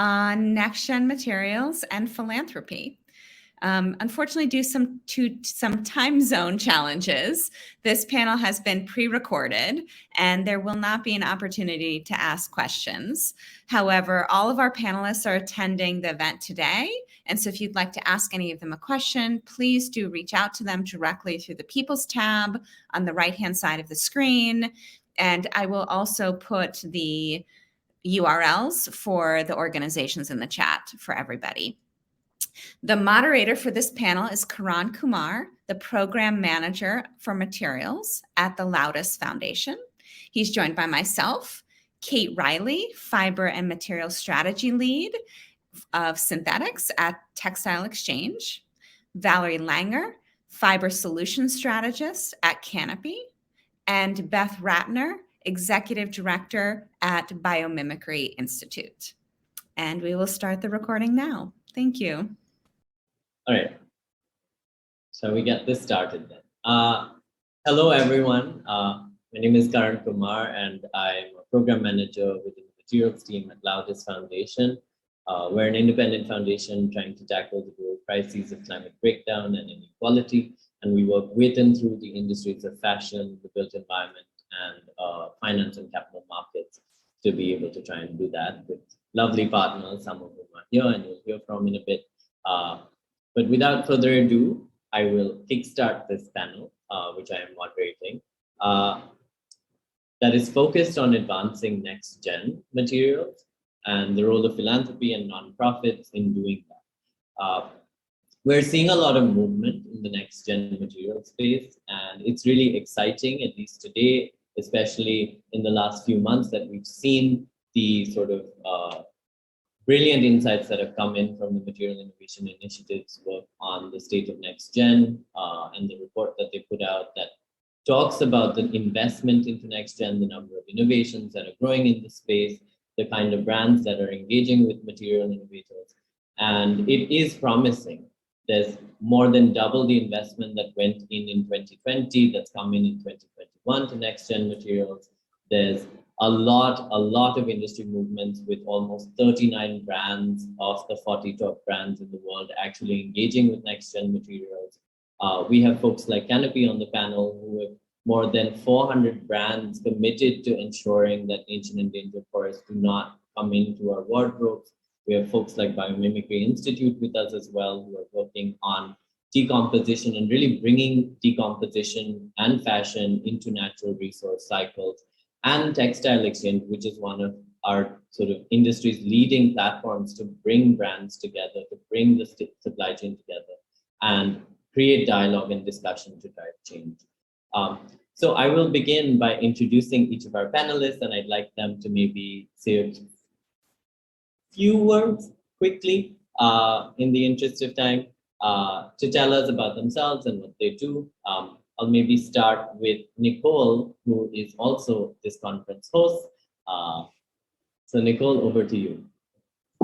on next-gen materials and philanthropy. Unfortunately, due to some time zone challenges, this panel has been pre-recorded and there will not be an opportunity to ask questions. However, all of our panelists are attending the event today. And so if you'd like to ask any of them a question, please do reach out to them directly through the People's tab on the right-hand side of the screen. And I will also put the URLs for the organizations in the chat for everybody. The moderator for this panel is Karan Kumar, the program manager for materials at the Laudes Foundation. He's joined by myself, Kate Riley, fiber and material strategy lead of synthetics at Textile Exchange, Valerie Langer, fiber solutions strategist at Canopy, and Beth Rattner, executive director at Biomimicry Institute. And we will start the recording now. Thank you. All right, so we get this started then. Hello, everyone. My name is Karan Kumar, and I'm a program manager within the materials team at Laudes Foundation. We're an independent foundation trying to tackle the global crises of climate breakdown and inequality, and we work with and through the industries of fashion, the built environment, and finance and capital markets to be able to try and do that with lovely partners, some of whom are here and you'll hear from in a bit. But without further ado, I will kickstart this panel, which I am moderating, that is focused on advancing next-gen materials and the role of philanthropy and nonprofits in doing that. We're seeing a lot of movement in the next-gen material space, and it's really exciting, at least today, especially in the last few months, that we've seen the sort of brilliant insights that have come in from the Material Innovation Initiative's work on the state of next gen and the report that they put out that talks about the investment into next gen, the number of innovations that are growing in the space, the kind of brands that are engaging with material innovators. And it is promising. There's more than double the investment that went in 2020 that's come in 2021 to next gen materials. There's a lot of industry movements with almost 39 brands of the 40 top brands in the world actually engaging with next-gen materials. We have folks like Canopy on the panel who have more than 400 brands committed to ensuring that ancient and endangered forests do not come into our wardrobes. We have folks like Biomimicry Institute with us as well, who are working on decomposition and really bringing decomposition and fashion into natural resource cycles. And Textile Exchange, which is one of our sort of industry's leading platforms to bring brands together, to bring the supply chain together and create dialogue and discussion to drive change. So I will begin by introducing each of our panelists, and I'd like them to maybe say a few words quickly in the interest of time to tell us about themselves and what they do. I'll maybe start with Nicole, who is also this conference host. So Nicole, over to you.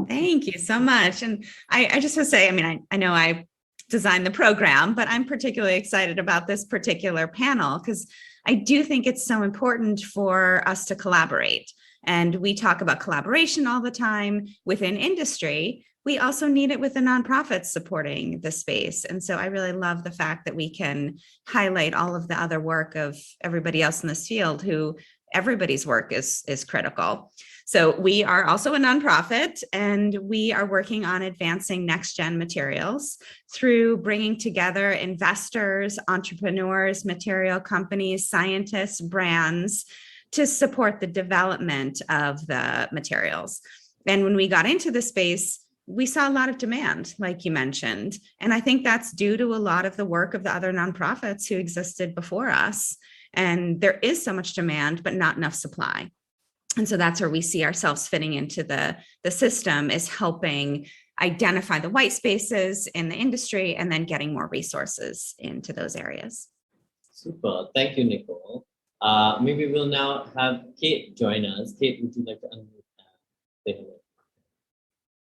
Thank you so much. And I just want to say, I mean, I know I designed the program, but I'm particularly excited about this particular panel because I do think it's so important for us to collaborate. And we talk about collaboration all the time within industry. We also need it with the nonprofits supporting the space. And so I really love the fact that we can highlight all of the other work of everybody else in this field who everybody's work is critical. So we are also a nonprofit, and we are working on advancing next-gen materials through bringing together investors, entrepreneurs, material companies, scientists, brands to support the development of the materials. And when we got into the space, we saw a lot of demand, like you mentioned. And I think that's due to a lot of the work of the other nonprofits who existed before us. And there is so much demand, but not enough supply. And so that's where we see ourselves fitting into the system, is helping identify the white spaces in the industry and then getting more resources into those areas. Super. Thank you, Nicole. Maybe we'll now have Kate join us. Kate, would you like to say hello?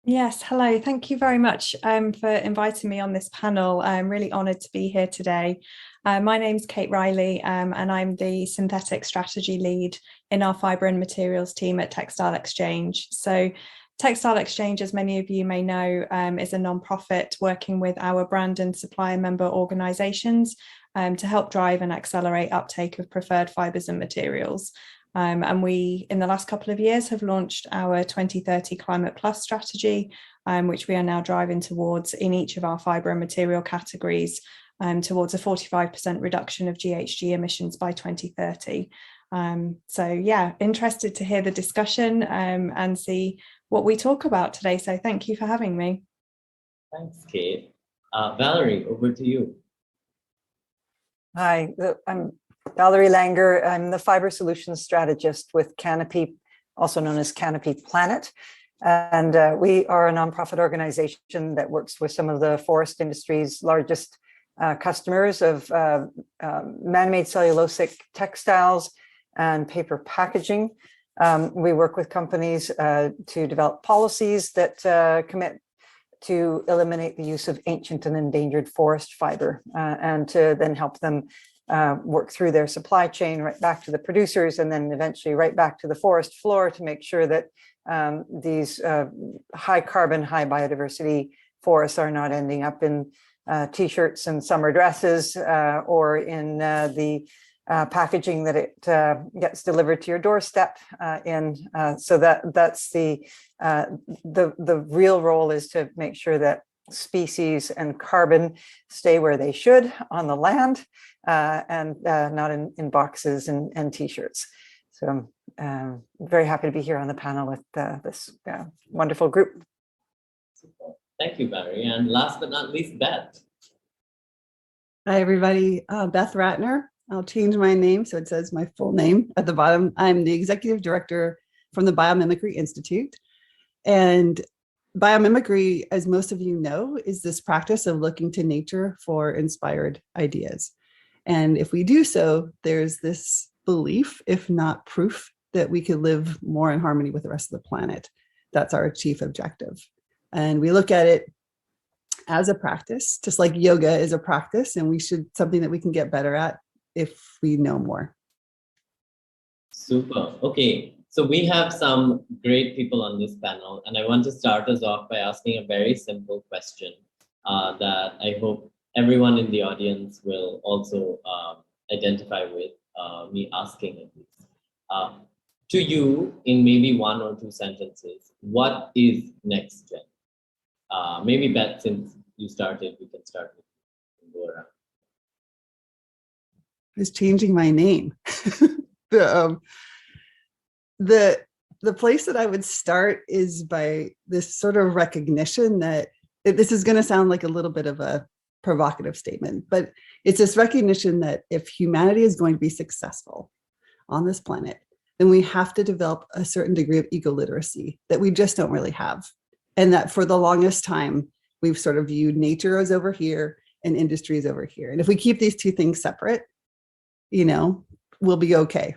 Yes, hello. Thank you very much for inviting me on this panel. I'm really honoured to be here today. My name's Kate Riley, and I'm the synthetic strategy lead in our fibre and materials team at Textile Exchange. So Textile Exchange, as many of you may know, is a non-profit working with our brand and supplier member organisations to help drive and accelerate uptake of preferred fibres and materials. And we, in the last couple of years, have launched our 2030 Climate Plus strategy, which we are now driving towards in each of our fibre and material categories, towards a 45% reduction of GHG emissions by 2030. So yeah, interested to hear the discussion and see what we talk about today. So thank you for having me. Thanks, Kate. Valerie, over to you. Hi, I'm Valerie Langer. I'm the Fiber Solutions Strategist with Canopy, also known as Canopy Planet. And we are a nonprofit organization that works with some of the forest industry's largest customers of man-made cellulosic textiles and paper packaging. We work with companies to develop policies that commit to eliminate the use of ancient and endangered forest fiber and to then help them work through their supply chain right back to the producers and then eventually right back to the forest floor to make sure that these high carbon, high biodiversity forests are not ending up in t-shirts and summer dresses or in the packaging that it gets delivered to your doorstep in. So that's the real role, is to make sure that species and carbon stay where they should on the land and not in boxes and t-shirts. So I'm very happy to be here on the panel with this wonderful group. Thank you, Valerie. And last but not least, Beth. Hi, everybody. Beth Rattner. I'll change my name so it says my full name at the bottom. I'm the executive director from the Biomimicry Institute. And biomimicry, as most of you know, is this practice of looking to nature for inspired ideas. And if we do so, there's this belief, if not proof, that we could live more in harmony with the rest of the planet. That's our chief objective. And we look at it as a practice, just like yoga is a practice, and we should something that we can get better at if we know more. Super. Okay, so we have some great people on this panel, and I want to start us off by asking a very simple question that I hope everyone in the audience will also identify with me asking at least. To you, in maybe 1 or 2 sentences, what is next gen? Maybe Beth, since you started, we can start with you and go around. Is changing my name. The place that I would start is by this sort of recognition that this is going to sound like a little bit of a provocative statement, but it's this recognition that if humanity is going to be successful on this planet, then we have to develop a certain degree of eco-literacy that we just don't really have. And that for the longest time, we've sort of viewed nature as over here and industry is over here. And if we keep these two things separate, you know, we'll be okay.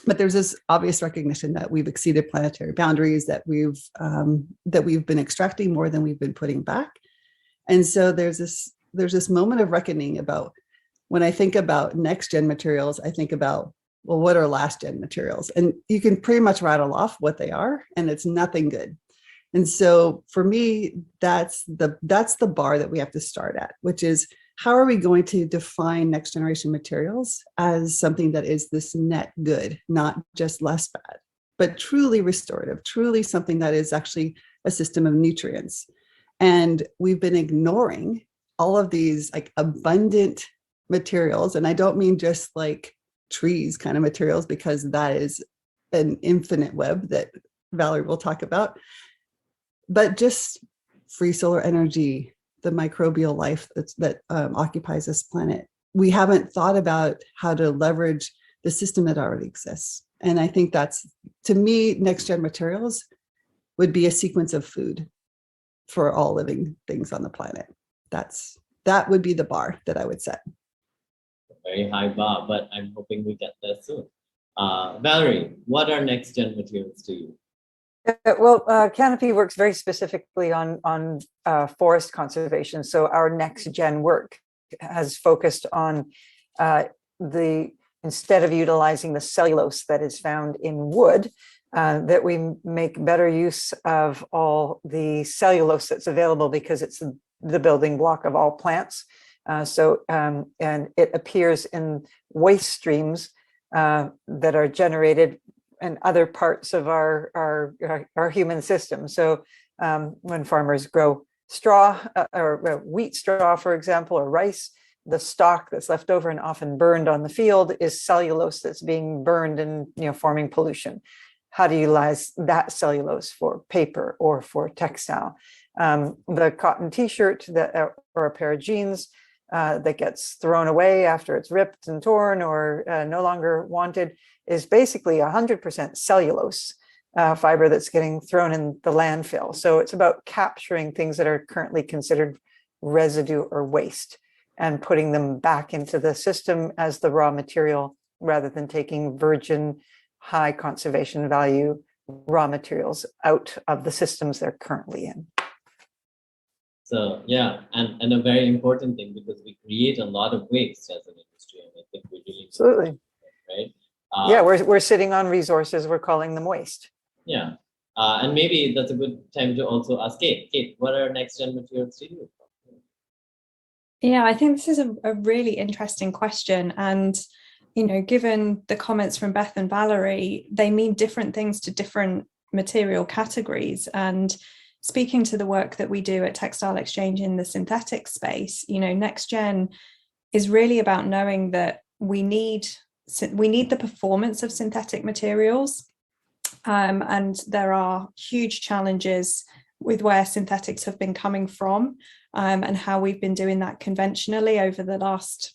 But there's this obvious recognition that we've exceeded planetary boundaries, that we've been extracting more than we've been putting back. And so there's this moment of reckoning about, when I think about next gen materials, I think about, well, what are last gen materials? And you can pretty much rattle off what they are, and it's nothing good. And so for me, that's the bar that we have to start at, which is, how are we going to define next generation materials as something that is this net good, not just less bad, but truly restorative, truly something that is actually a system of nutrients. And we've been ignoring all of these like abundant materials. And I don't mean just like trees kind of materials, because that is an infinite web that Valerie will talk about, but just free solar energy, the microbial life that occupies this planet. We haven't thought about how to leverage the system that already exists. And I think that's, to me, next gen materials would be a sequence of food for all living things on the planet. That would be the bar that I would set. A very high bar, but I'm hoping we get there soon. Valerie, what are next gen materials to you? Well, Canopy works very specifically on forest conservation. So our next gen work has focused on instead of utilizing the cellulose that is found in wood, that we make better use of all the cellulose that's available, because it's the building block of all plants. And it appears in waste streams that are generated in other parts of our human system. So when farmers grow straw or wheat straw, for example, or rice, the stalk that's left over and often burned on the field is cellulose that's being burned and forming pollution. How to utilize that cellulose for paper or for textile. The cotton t-shirt or a pair of jeans that gets thrown away after it's ripped and torn or no longer wanted is basically 100% cellulose fiber that's getting thrown in the landfill. So it's about capturing things that are currently considered residue or waste and putting them back into the system as the raw material, rather than taking virgin, high conservation value raw materials out of the systems they're currently in. So yeah, and a very important thing, because we create a lot of waste as an industry, and I think we really absolutely right. Yeah, we're sitting on resources, we're calling them waste. Yeah, and maybe that's a good time to also ask Kate. Kate, what are next gen materials to you? Yeah, I think this is a really interesting question. And, given the comments from Beth and Valerie, they mean different things to different material categories. And speaking to the work that we do at Textile Exchange in the synthetic space, next gen is really about knowing that we need the performance of synthetic materials. And there are huge challenges with where synthetics have been coming from, and how we've been doing that conventionally over the last,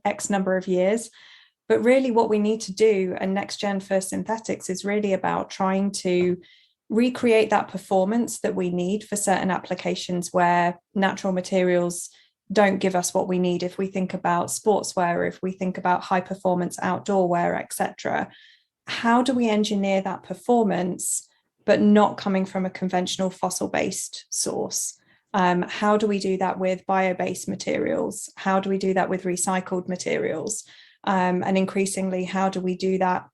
X number of years. But really what we need to do, and next gen for synthetics, is really about trying to recreate that performance that we need for certain applications where natural materials don't give us what we need. If we think about sportswear, if we think about high performance outdoor wear, etc., how do we engineer that performance but not coming from a conventional fossil-based source? How do we do that with bio-based materials? How do we do that with recycled materials? And increasingly, how do we do that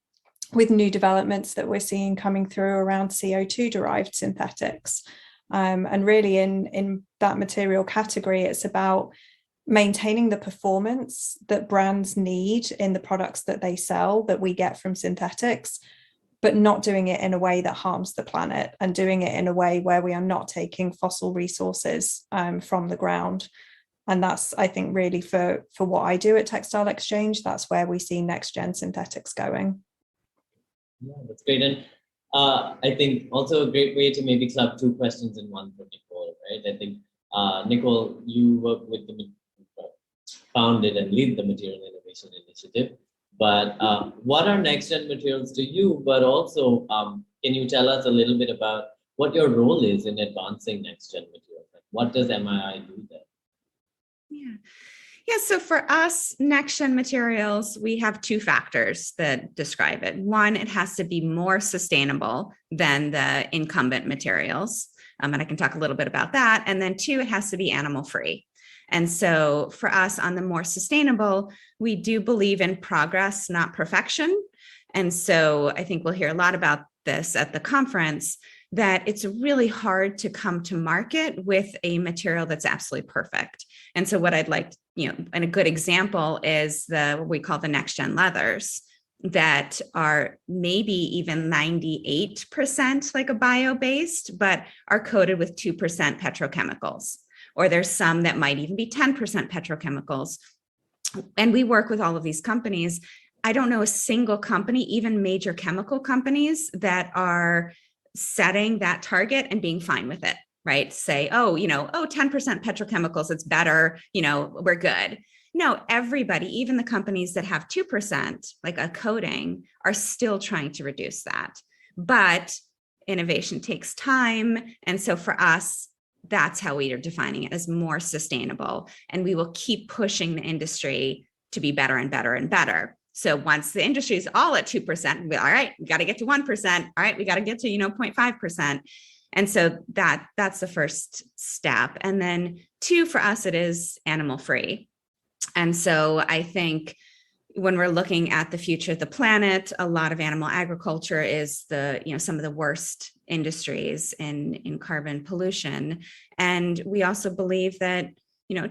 with new developments that we're seeing coming through around CO2-derived synthetics? And really in that material category, it's about maintaining the performance that brands need in the products that they sell, that we get from synthetics, but not doing it in a way that harms the planet, and doing it in a way where we are not taking fossil resources from the ground. And that's, I think, really for what I do at Textile Exchange, that's where we see next gen synthetics going. Yeah, that's great. And I think also a great way to maybe club two questions in one for Nicole, right? I think, Nicole, you work with founded and lead the Material Innovation Initiative. But what are next gen materials to you? But also, can you tell us a little bit about what your role is in advancing next gen materials? Like, what does MII do there? Yeah, so for us, next gen materials, we have two factors that describe it. One, it has to be more sustainable than the incumbent materials. And I can talk a little bit about that. And then two, it has to be animal free. And so for us, on the more sustainable, we do believe in progress, not perfection. And so I think we'll hear a lot about this at the conference, that it's really hard to come to market with a material that's absolutely perfect. And so what I'd like, and a good example is what we call the next gen leathers, that are maybe even 98% like a bio-based, but are coated with 2% petrochemicals. Or there's some that might even be 10% petrochemicals. And we work with all of these companies. I don't know a single company, even major chemical companies, that are setting that target and being fine with it, right? Say, 10% petrochemicals, it's better, we're good. No, everybody, even the companies that have 2%, like a coating, are still trying to reduce that. But innovation takes time. And so for us, that's how we are defining it, as more sustainable. And we will keep pushing the industry to be better and better and better. So once the industry is all at 2%, all right, we got to get to 1%. All right, we got to get to 0.5%. And so that's the first step. And then two, for us, it is animal free. And so I think when we're looking at the future of the planet, a lot of animal agriculture is some of the worst industries in carbon pollution. And we also believe that,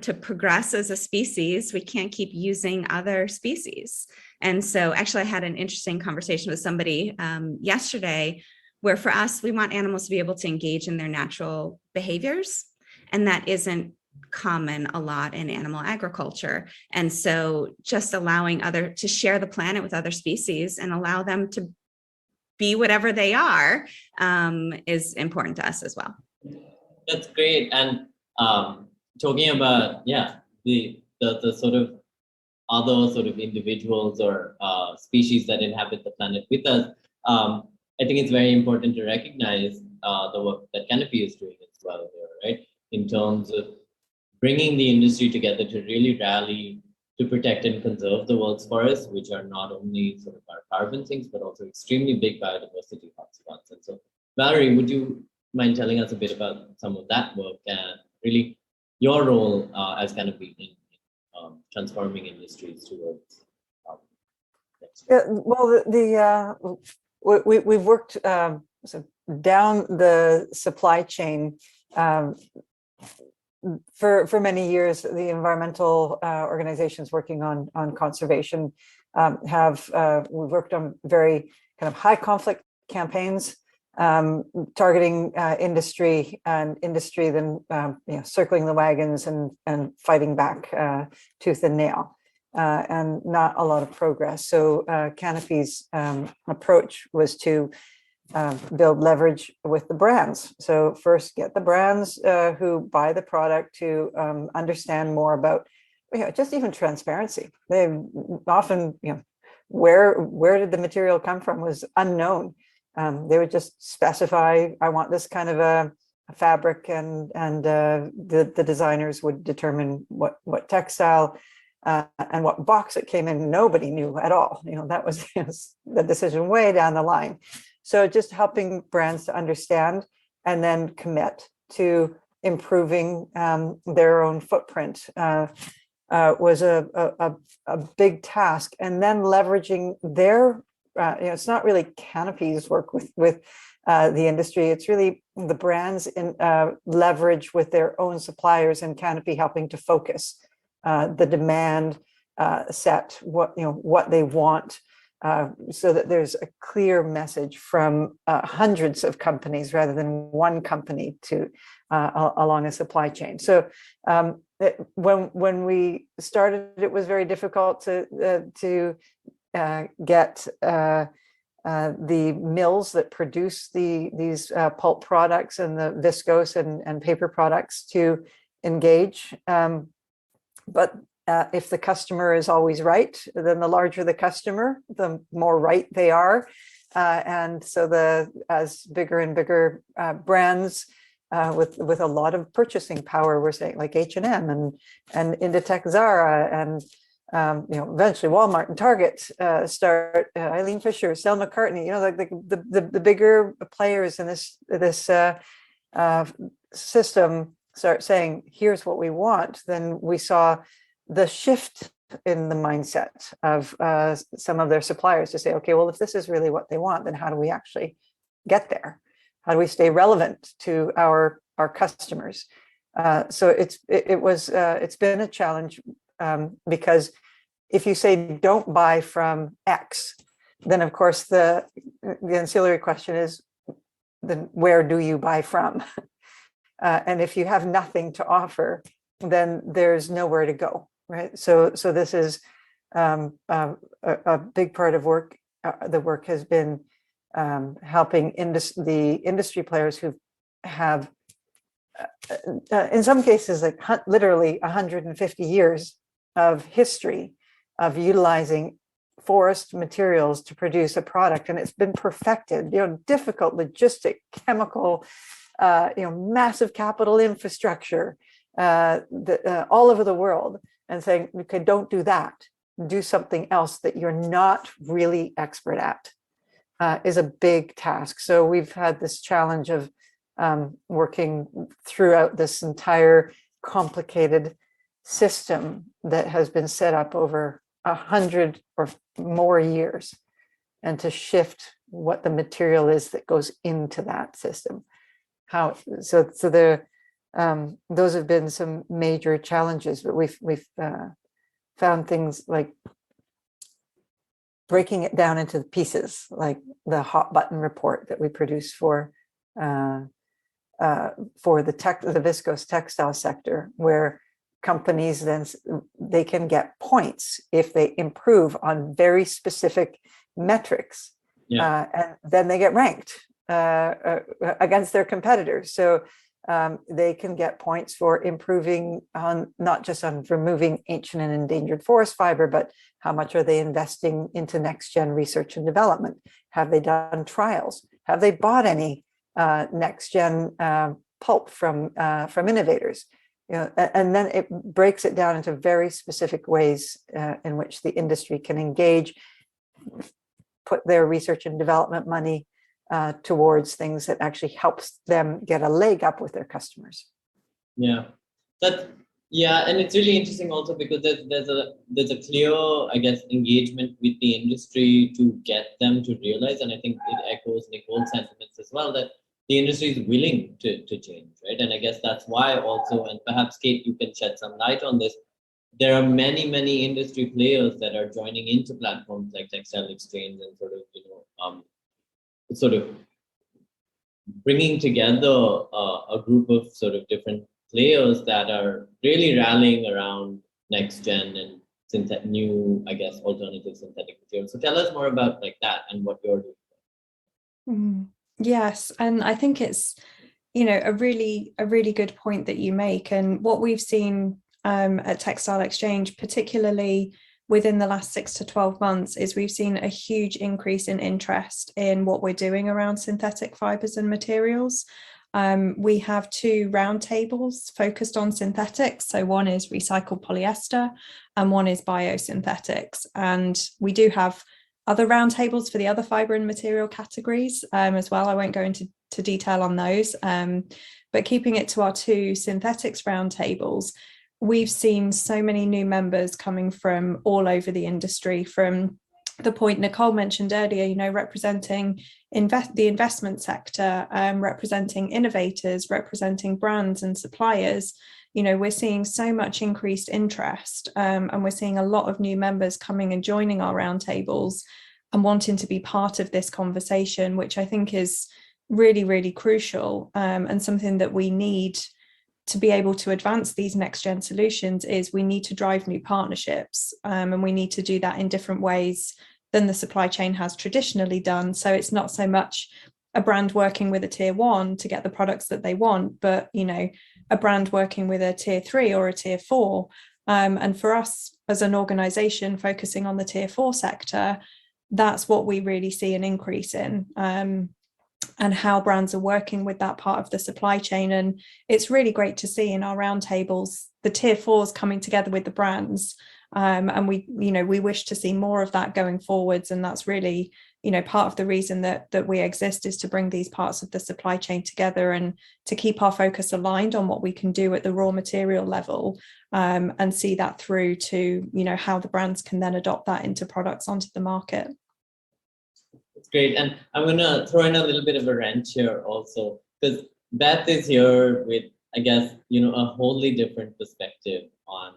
to progress as a species, we can't keep using other species. And so actually I had an interesting conversation with somebody yesterday where for us, we want animals to be able to engage in their natural behaviors. And that isn't common a lot in animal agriculture. And so just allowing to share the planet with other species and allow them to be whatever they are is important to us as well. That's great. And talking about, the sort of other sort of individuals or species that inhabit the planet with us, I think it's very important to recognize the work that Canopy is doing as well here, right? In terms of bringing the industry together to really rally to protect and conserve the world's forests, which are not only sort of our carbon sinks, but also extremely big biodiversity hotspots. And so, Valerie, would you mind telling us a bit about some of that work and really your role as Canopy in transforming industries towards we've worked down the supply chain for many years. The environmental organizations working on conservation we've worked on very kind of high conflict campaigns targeting industry then circling the wagons and fighting back tooth and nail, and not a lot of progress. So Canopy's approach was to build leverage with the brands. So first get the brands who buy the product to understand more about just even transparency. They often, where did the material come from was unknown. They would just specify, I want this kind of a fabric, and the designers would determine what textile and what box it came in. Nobody knew at all. That was the decision way down the line. So just helping brands to understand and then commit to improving their own footprint was a big task. And then leveraging their, it's not really Canopy's work with the industry. It's really the brands in leverage with their own suppliers, and Canopy helping to focus the demand set, what they want. So that there's a clear message from hundreds of companies rather than one company to along a supply chain. So when we started, it was very difficult to get the mills that produce these pulp products and the viscose and paper products to engage. But if the customer is always right, then the larger the customer, the more right they are. And so as bigger and bigger brands with a lot of purchasing power, we're saying like H&M and Inditex, Zara, and eventually Walmart and Target start, Eileen Fisher, Stella McCartney, like the bigger players in this system start saying, here's what we want. Then we saw the shift in the mindset of some of their suppliers to say, okay, well, if this is really what they want, then how do we actually get there? How do we stay relevant to our customers? So it's been a challenge because if you say don't buy from X, then of course the ancillary question is, then where do you buy from? And if you have nothing to offer, then there's nowhere to go. Right. So this is a big part of work. The work has been helping the industry players who have, in some cases, like literally 150 years of history of utilizing forest materials to produce a product, and it's been perfected. Difficult logistic, chemical, massive capital infrastructure, all over the world. And saying, okay, don't do that. Do something else that you're not really expert at is a big task. So we've had this challenge of working throughout this entire complicated system that has been set up over 100 or more years, and to shift what the material is that goes into that system. Those have been some major challenges, but we've found things like breaking it down into pieces, like the hot button report that we produce for the viscose textile sector, where companies then they can get points if they improve on very specific metrics, and then they get ranked against their competitors. So they can get points for improving on not just on removing ancient and endangered forest fiber, but how much are they investing into next gen research and development? Have they done trials? Have they bought any next gen pulp from innovators? And then it breaks it down into very specific ways in which the industry can engage, put their research and development money towards things that actually helps them get a leg up with their customers. And it's really interesting also because there's a clear, I guess, engagement with the industry to get them to realize, and I think it echoes Nicole's sentiments as well, that the industry is willing to change, right? And I guess that's why also, and perhaps Kate, you can shed some light on this, there are many industry players that are joining into platforms like Textile Exchange and sort of bringing together a group of sort of different players that are really rallying around next gen and new, I guess, alternative synthetic materials. So tell us more about like that and what you're doing. Yes, and I think it's a really good point that you make, and what we've seen at Textile Exchange, particularly within the last 6 to 12 months, is we've seen a huge increase in interest in what we're doing around synthetic fibers and materials. We have 2 roundtables focused on synthetics. So one is recycled polyester and one is biosynthetics. And we do have other roundtables for the other fiber and material categories as well. I won't go into detail on those, but keeping it to our 2 synthetics roundtables, we've seen so many new members coming from all over the industry, from the point Nicole mentioned earlier, representing the investment sector, representing innovators, representing brands and suppliers. We're seeing so much increased interest, and we're seeing a lot of new members coming and joining our roundtables and wanting to be part of this conversation, which I think is really, really crucial, and something that we need to be able to advance these next gen solutions. Is we need to drive new partnerships, and we need to do that in different ways than the supply chain has traditionally done. So it's not so much a brand working with a tier 1 to get the products that they want, but a brand working with a tier 3 or a tier 4. And for us as an organization focusing on the tier 4 sector, that's what we really see an increase in, and how brands are working with that part of the supply chain. And it's really great to see in our roundtables the tier 4s coming together with the brands, and we wish to see more of that going forwards. And that's really part of the reason that we exist, is to bring these parts of the supply chain together and to keep our focus aligned on what we can do at the raw material level, and see that through to how the brands can then adopt that into products onto the market. That's great. And I'm going to throw in a little bit of a wrench here also, because Beth is here with, I guess, a wholly different perspective on,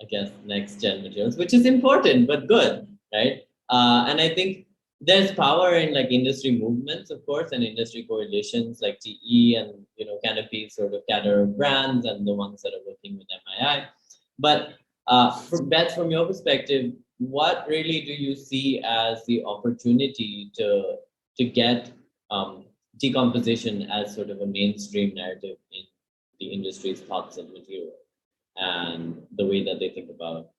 I guess, next gen materials, which is important, but good, right? And I think there's power in like industry movements, of course, and industry coalitions like TE and, Canopy sort of caterer brands and the ones that are working with MII. But for Beth, from your perspective, what really do you see as the opportunity to get decomposition as sort of a mainstream narrative in the industry's thoughts and material and the way that they think about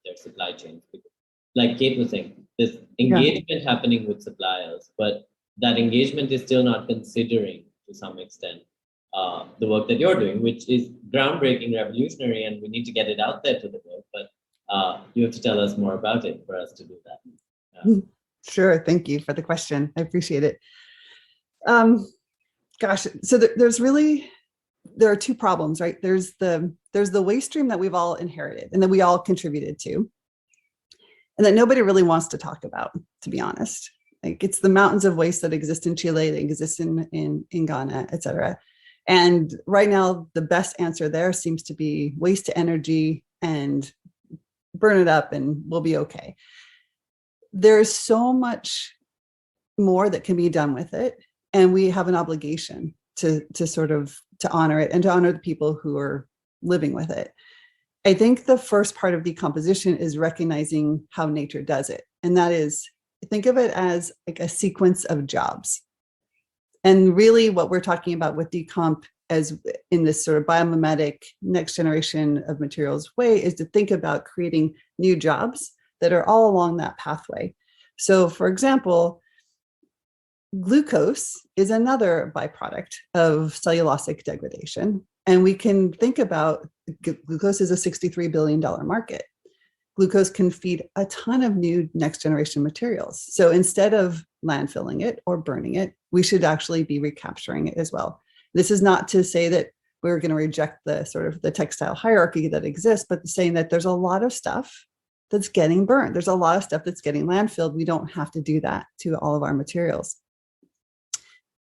their supply chains? Because, like Kate was saying, there's engagement happening with suppliers, but that engagement is still not considering, to some extent, the work that you're doing, which is groundbreaking, revolutionary, and we need to get it out there to the world. But you have to tell us more about it for us to do that. Sure. Thank you for the question. I appreciate it. So there are 2 problems, right? There's the waste stream that we've all inherited and that we all contributed to. and that nobody really wants to talk about, to be honest. Like, it's the mountains of waste that exist in Chile, that exist in Ghana, et cetera. And right now, the best answer there seems to be waste to energy and burn it up and we'll be okay. There's so much more that can be done with it. And we have an obligation to honor it and to honor the people who are living with it. I think the first part of decomposition is recognizing how nature does it. And that is, think of it as like a sequence of jobs. And really what we're talking about with decomp as in this sort of biomimetic next generation of materials way is to think about creating new jobs that are all along that pathway. So for example, glucose is another byproduct of cellulosic degradation. And we can think about glucose is a $63 billion market. Glucose can feed a ton of new next generation materials. So instead of landfilling it or burning it, we should actually be recapturing it as well. This is not to say that we're going to reject the sort of the textile hierarchy that exists, but saying that there's a lot of stuff that's getting burned. There's a lot of stuff that's getting landfilled. We don't have to do that to all of our materials.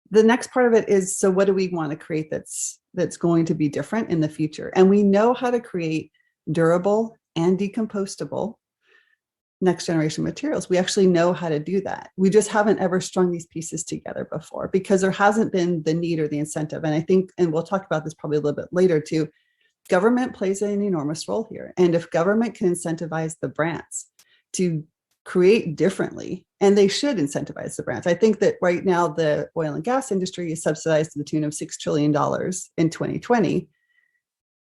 The next part of it is, so what do we want to create that's going to be different in the future? And we know how to create durable and decompostable next generation materials. We actually know how to do that. We just haven't ever strung these pieces together before because there hasn't been the need or the incentive. And I think, and we'll talk about this probably a little bit later too, government plays an enormous role here. And if government can incentivize the brands to create differently, and they should incentivize the brands. I think that right now the oil and gas industry is subsidized to the tune of $6 trillion in 2020.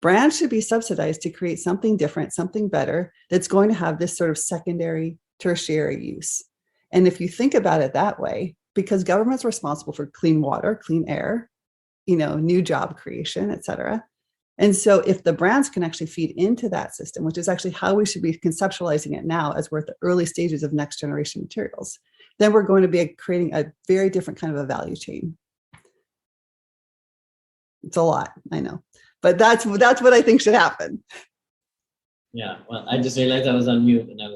Brands should be subsidized to create something different, something better, that's going to have this sort of secondary, tertiary use. And if you think about it that way, because government's responsible for clean water, clean air, new job creation, et cetera. And so if the brands can actually feed into that system, which is actually how we should be conceptualizing it now as we're at the early stages of next generation materials, then we're going to be creating a very different kind of a value chain. It's a lot, I know, but that's what I think should happen. Yeah, well, I just realized I was on mute and I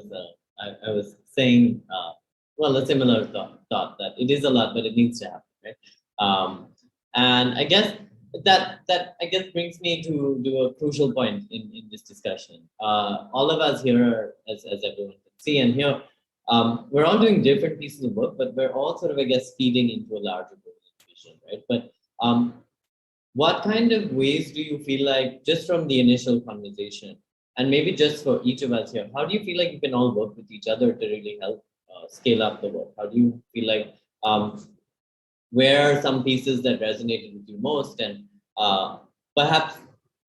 was saying, well, a similar thought that it is a lot, but it needs to happen, right? And I guess that brings me to a crucial point in this discussion. All of us here, as everyone can see and hear, we're all doing different pieces of work, but we're all sort of, I guess, feeding into a larger vision, right? But what kind of ways do you feel like, just from the initial conversation, and maybe just for each of us here, how do you feel like you can all work with each other to really help scale up the work? How do you feel like, where are some pieces that resonated with you most? And perhaps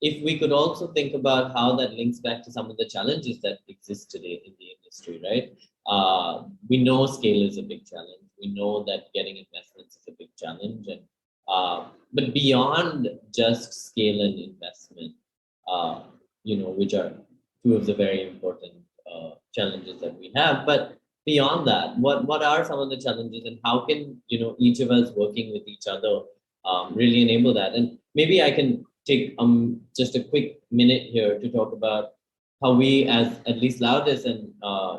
if we could also think about how that links back to some of the challenges that exist today in the industry, right? We know scale is a big challenge. We know that getting investments is a big challenge. And but beyond just scale and investment, which are two of the very important challenges that we have, but beyond that, what are some of the challenges, and how can each of us working with each other really enable that? And maybe I can take just a quick minute here to talk about how we, as at least Laudes, and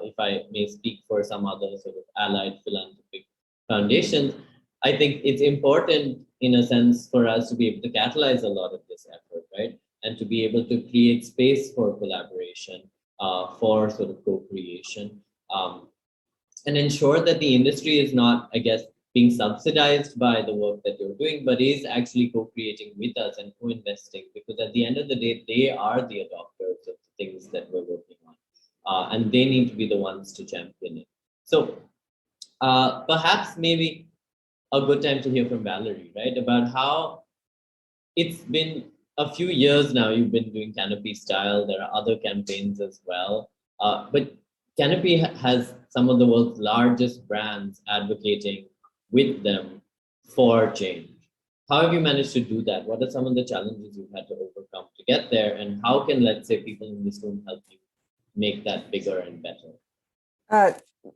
if I may speak for some other sort of allied philanthropic foundations, I think it's important in a sense for us to be able to catalyze a lot of this effort, right? And to be able to create space for collaboration, for sort of co-creation, and ensure that the industry is not, I guess, being subsidized by the work that you're doing, but is actually co-creating with us and co-investing, because at the end of the day, they are the adopters of the things that we're working on, and they need to be the ones to champion it. So perhaps maybe a good time to hear from Valerie, right, about how it's been a few years now. You've been doing Canopy Style. There are other campaigns as well, but Canopy has some of the world's largest brands advocating with them for change. How have you managed to do that? What are some of the challenges you've had to overcome to get there? And how can, let's say, people in this room help you make that bigger and better?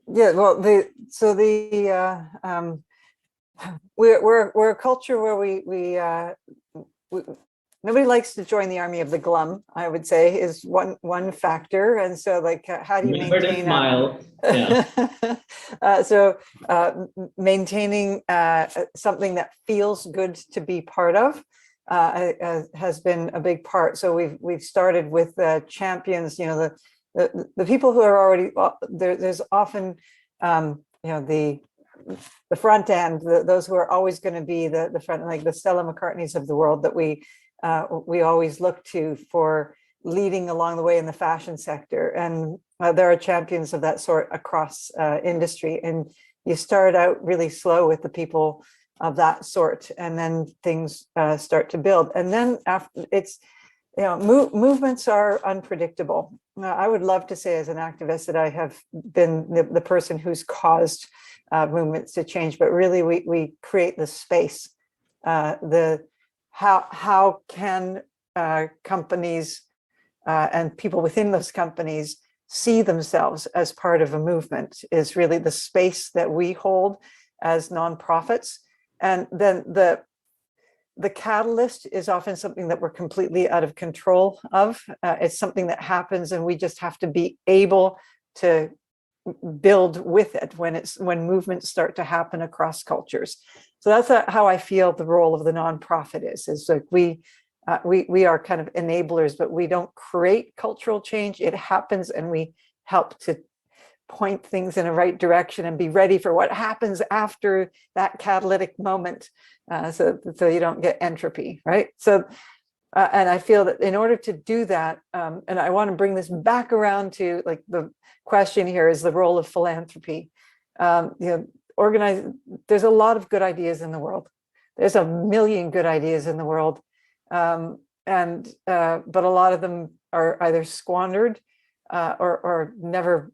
Yeah, well, we're a culture where nobody likes to join the army of the glum, I would say, is one factor. And so, like, how do you Remember to maintain smile. Yeah. Maintaining something that feels good to be part of has been a big part. So we've started with champions. You know, the people who are already there. There's often you know, the front end, those who are always going to be the front, like the Stella McCartneys of the world that we always look to for leading along the way in the fashion sector. And there are champions of that sort across industry. And you start out really slow with the people of that sort, and then things start to build. And then after, it's, you know, movements are unpredictable. I would love to say as an activist that I have been the person who's caused movements to change, but really we create the space. How can companies and people within those companies see themselves as part of a movement is really the space that we hold as nonprofits. And then the catalyst is often something that we're completely out of control of. It's something that happens, and we just have to be able to build with it when movements start to happen across cultures. So that's how I feel the role of the nonprofit is like we are kind of enablers, but we don't create cultural change. It happens, and we help to point things in the right direction and be ready for what happens after that catalytic moment, so you don't get entropy, right? So, and I feel that in order to do that, and I want to bring this back around to, like, the question here is the role of philanthropy. You know, there's a lot of good ideas in the world. There's a million good ideas in the world, but a lot of them are either squandered or never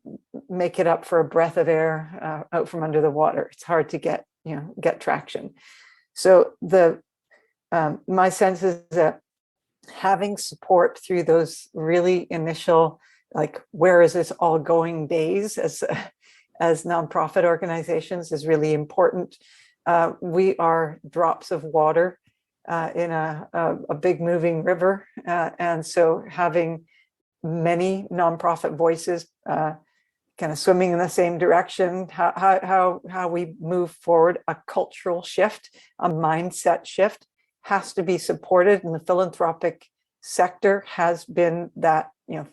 make it up for a breath of air out from under the water. It's hard to get traction. So my sense is that having support through those really initial, like, where is this all going days as nonprofit organizations is really important. We are drops of water in a big moving river, and so having many nonprofit voices kind of swimming in the same direction, how we move forward, a cultural shift, a mindset shift has to be supported. And the philanthropic sector has been that,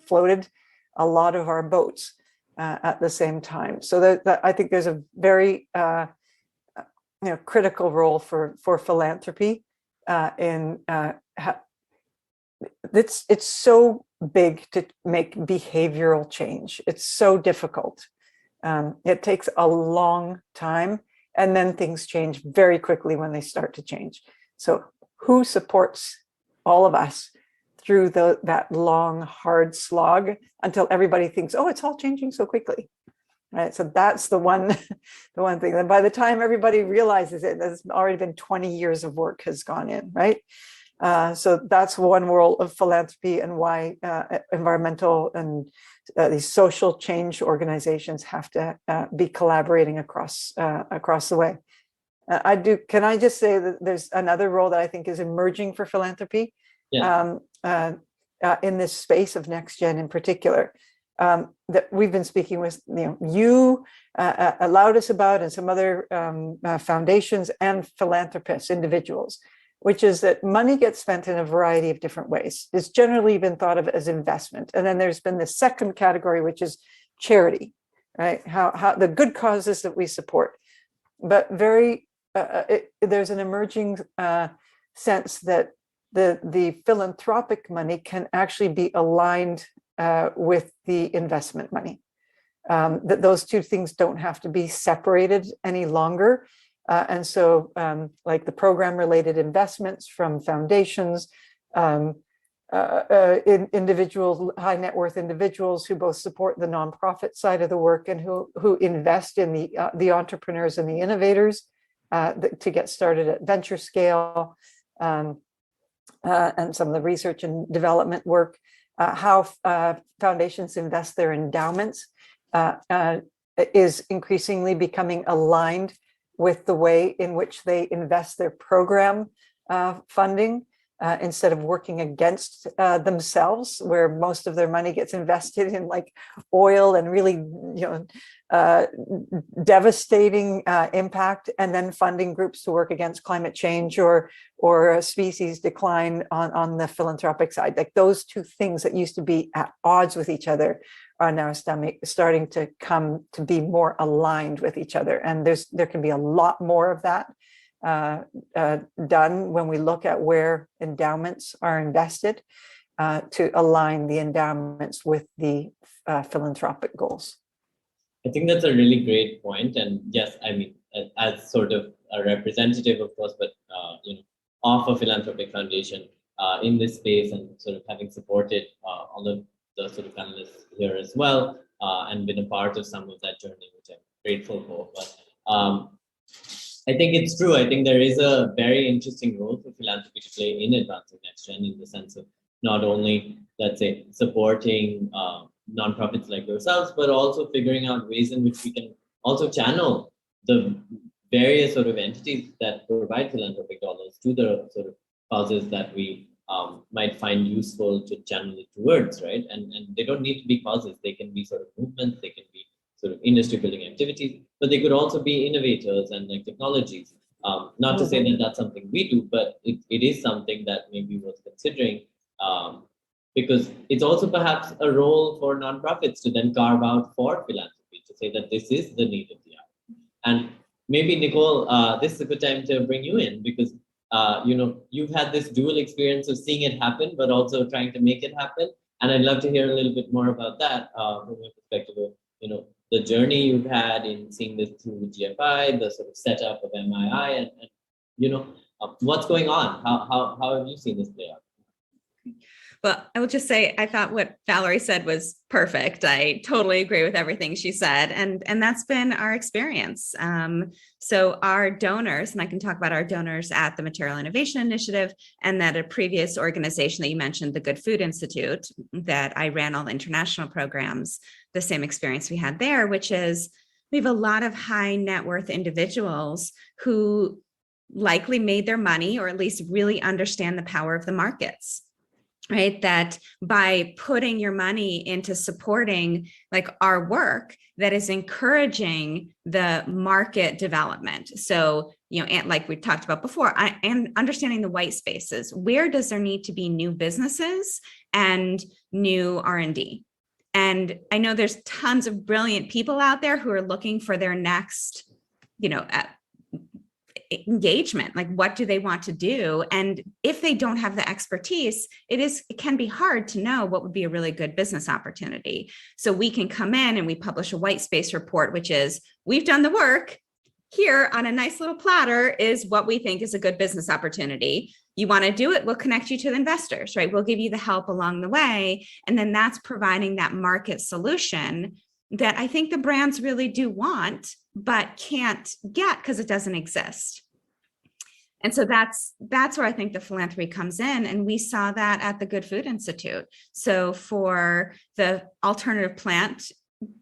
floated a lot of our boats at the same time. So that I think there's a very critical role for philanthropy it's so big to make behavioral change. It's so difficult. It takes a long time, and then things change very quickly when they start to change. So who supports all of us through that long, hard slog until everybody thinks, oh, it's all changing so quickly, right? So that's the one thing. And by the time everybody realizes it, there's already been 20 years of work has gone in, right? So that's one role of philanthropy, and why environmental and these social change organizations have to be collaborating across the way. Can I just say that there's another role that I think is emerging for philanthropy, yeah. In this space of next gen in particular, that we've been speaking with you, Laudes about, and some other foundations and philanthropists, individuals, which is that money gets spent in a variety of different ways. It's generally been thought of as investment. And then there's been the second category, which is charity, right? How the good causes that we support. But there's an emerging sense that the philanthropic money can actually be aligned with the investment money. That those two things don't have to be separated any longer. And so like the program related investments from foundations, individuals, high net worth individuals who both support the nonprofit side of the work and who invest in the entrepreneurs and the innovators to get started at venture scale, and some of the research and development work, how foundations invest their endowments is increasingly becoming aligned with the way in which they invest their program funding. instead of working against themselves, where most of their money gets invested in like oil and really, devastating impact, and then funding groups to work against climate change or species decline on the philanthropic side. Like those two things that used to be at odds with each other are now starting to come to be more aligned with each other. And there can be a lot more of that done when we look at where endowments are invested to align the endowments with the philanthropic goals. I think that's a really great point. And yes, I mean, as sort of a representative, of course, but of a philanthropic foundation in this space, and sort of having supported all of the sort of panelists here as well, and been a part of some of that journey, which I'm grateful for. But I think it's true. I think there is a very interesting role for philanthropy to play in advancing next gen, in the sense of not only, let's say, supporting nonprofits like yourselves, but also figuring out ways in which we can also channel the various sort of entities that provide philanthropic dollars to the sort of causes that we might find useful to channel it towards, right? And they don't need to be causes. They can be sort of movements, they can be sort of industry building activities, but they could also be innovators and like technologies. Not to say that that's something we do, but it is something that maybe worth considering, because it's also perhaps a role for nonprofits to then carve out for philanthropy, to say that this is the need of the hour. And maybe, Nicole, this is a good time to bring you in, because you've had this dual experience of seeing it happen, but also trying to make it happen. And I'd love to hear a little bit more about that from your perspective of, the journey you've had in seeing this through GFI, the sort of setup of MII, and what's going on? How have you seen this play out? Well, I will just say, I thought what Valerie said was perfect. I totally agree with everything she said. And that's been our experience. So our donors, and I can talk about our donors at the Material Innovation Initiative, and that a previous organization that you mentioned, the Good Food Institute, that I ran all the international programs, the same experience we had there, which is we have a lot of high net worth individuals who likely made their money, or at least really understand the power of the markets. Right, that by putting your money into supporting like our work, that is encouraging the market development. So, and like we talked about before, and understanding the white spaces. Where does there need to be new businesses and new R&D? And I know there's tons of brilliant people out there who are looking for their next, engagement. Like, what do they want to do? And if they don't have the expertise, it can be hard to know what would be a really good business opportunity. So we can come in and we publish a white space report, which is, we've done the work. Here on a nice little platter is what we think is a good business opportunity. You want to do it? We'll connect you to the investors, right? We'll give you the help along the way. And then that's providing that market solution that I think the brands really do want, but can't get because it doesn't exist. And so that's where I think the philanthropy comes in. And we saw that at the Good Food Institute. So for the alternative plant,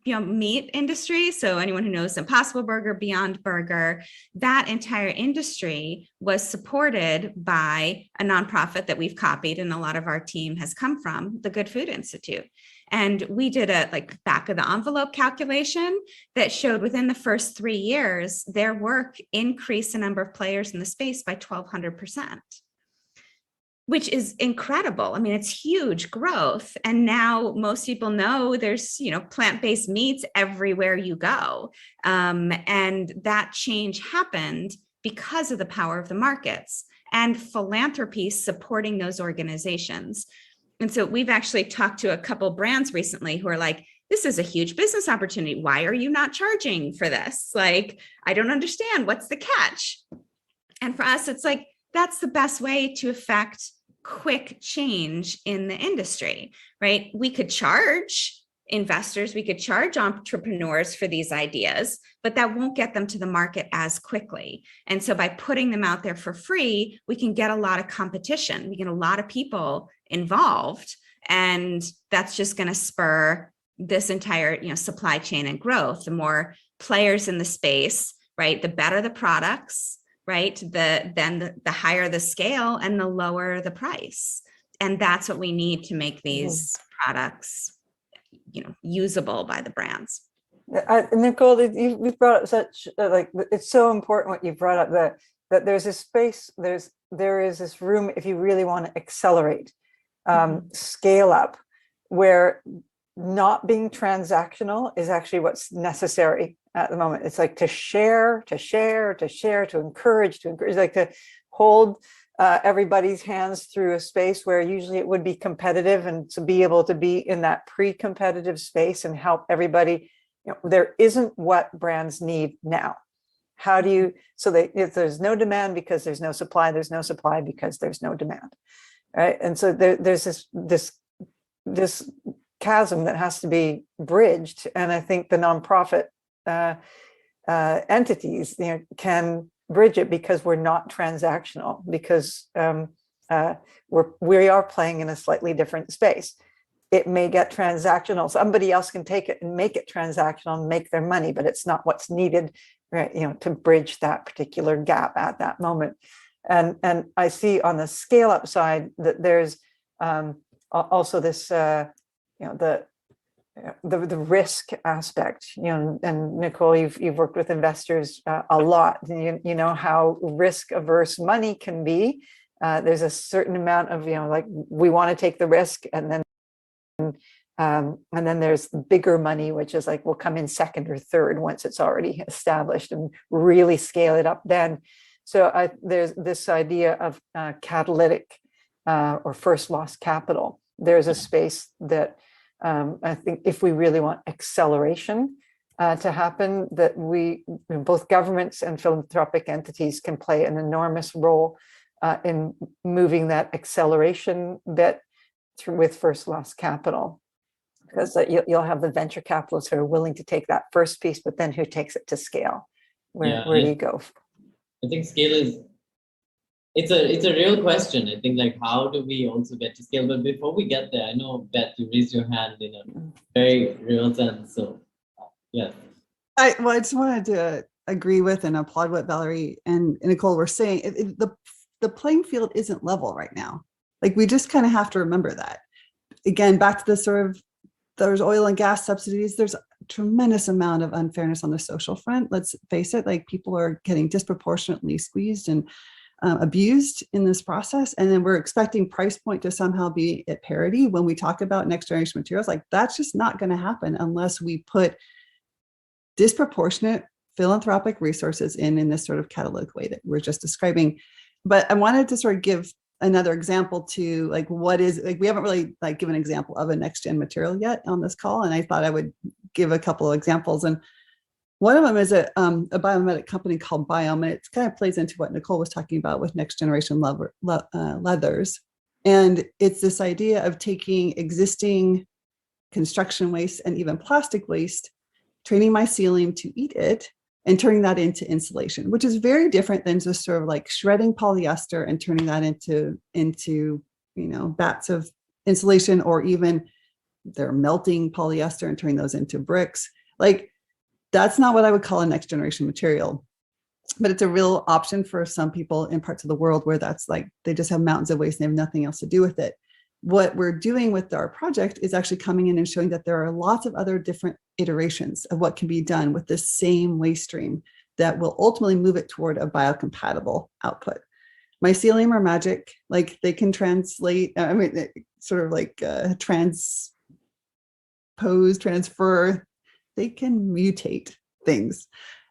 meat industry, so anyone who knows Impossible Burger, Beyond Burger, that entire industry was supported by a nonprofit that we've copied, and a lot of our team has come from, the Good Food Institute. And we did a back of the envelope calculation that showed within the first 3 years, their work increased the number of players in the space by 1,200%, which is incredible. I mean, it's huge growth. And now most people know there's, plant-based meats everywhere you go. And that change happened because of the power of the markets and philanthropy supporting those organizations. And so we've actually talked to a couple brands recently who are like, this is a huge business opportunity. Why are you not charging for this? I don't understand. What's the catch? And for us, it's like, that's the best way to affect quick change in the industry, right? We could charge investors, we could charge entrepreneurs for these ideas, but that won't get them to the market as quickly. And so by putting them out there for free, we can get a lot of competition. We get a lot of people involved, and that's just going to spur this entire, supply chain and growth. The more players in the space, right, the better the products, right? The higher the scale and the lower the price. And that's what we need to make these products, usable by the brands. Nicole, you've brought up such it's so important what you brought up, that there's a space, there is this room if you really want to accelerate, scale up, where not being transactional is actually what's necessary at the moment. It's like to share, to encourage, like to hold everybody's hands through a space where usually it would be competitive, and to be able to be in that pre-competitive space and help everybody. There isn't what brands need now. How do you, if there's no demand because there's no supply, there's no supply because there's no demand, right? And so there's this chasm that has to be bridged. And I think the nonprofit entities, can bridge it, because we're not transactional, because we are playing in a slightly different space. It may get transactional. Somebody else can take it and make it transactional and make their money, but it's not what's needed, right? To bridge that particular gap at that moment. And I see on the scale up side that there's also this, the risk aspect, and Nicole, you've worked with investors a lot. You know how risk averse money can be. There's a certain amount of, like, we want to take the risk, and then there's bigger money, which is like, will come in second or third once it's already established, and really scale it up then. So there's this idea of catalytic or first loss capital. There's a space that I think if we really want acceleration to happen, that both governments and philanthropic entities can play an enormous role in moving that acceleration bit through with first loss capital. Because you'll have the venture capitalists who are willing to take that first piece, but then who takes it to scale? Where do you go? I think scale it's a real question. I think, like, how do we also get to scale? But before we get there, I know, Beth, you raised your hand in a very real sense. So yeah. I just wanted to agree with and applaud what Valerie and Nicole were saying. The playing field isn't level right now. Like, we just kind of have to remember that. Again, back to the sort of, there's oil and gas subsidies. There's a tremendous amount of unfairness on the social front. Let's face it, like, people are getting disproportionately squeezed and abused in this process. And then we're expecting price point to somehow be at parity when we talk about next generation materials. Like, that's just not going to happen unless we put disproportionate philanthropic resources in this sort of catalytic way that we're just describing. But I wanted to sort of give another example to, like, what is, like, we haven't really given an example of a next gen material yet on this call. And I thought I would give a couple of examples. And one of them is a biomimetic company called Biome, and it kind of plays into what Nicole was talking about with next generation leathers. And it's this idea of taking existing construction waste and even plastic waste, training mycelium to eat it, and turning that into insulation, which is very different than just sort of like shredding polyester and turning that into bats of insulation, or even they're melting polyester and turning those into bricks. Like, that's not what I would call a next generation material, but it's a real option for some people in parts of the world where that's like, they just have mountains of waste and they have nothing else to do with it. What we're doing with our project is actually coming in and showing that there are lots of other different iterations of what can be done with the same waste stream that will ultimately move it toward a biocompatible output. Mycelium are magic. Like, they can translate, sort of like transpose, transfer, they can mutate things.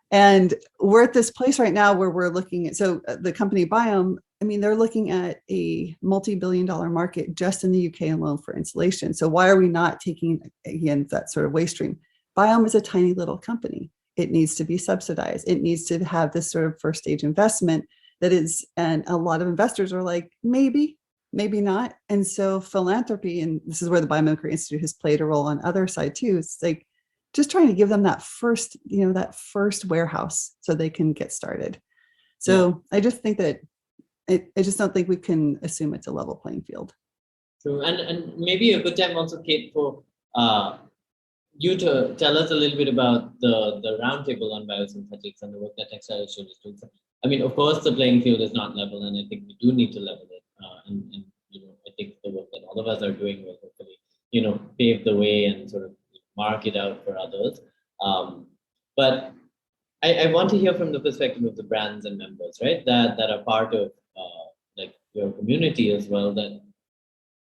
And we're at this place right now where we're looking at, so the company Biome, they're looking at a multi-billion-dollar market just in the UK alone for insulation. So why are we not taking, again, that sort of waste stream? Biome is a tiny little company. It needs to be subsidized. It needs to have this sort of first stage investment that is, and a lot of investors are like, maybe not. And so philanthropy, and this is where the Biomimicry Institute has played a role on other side too. It's like just trying to give them that first, that first warehouse so they can get started. So I just think that I just don't think we can assume it's a level playing field. True, and maybe a good time also, Kate, for you to tell us a little bit about the roundtable on biosynthetics and the work that Textile is doing. I mean, of course, the playing field is not level, and I think we do need to level it. And I think the work that all of us are doing will hopefully, pave the way and sort of mark it out for others. But I want to hear from the perspective of the brands and members, right? That are part of like your community as well. That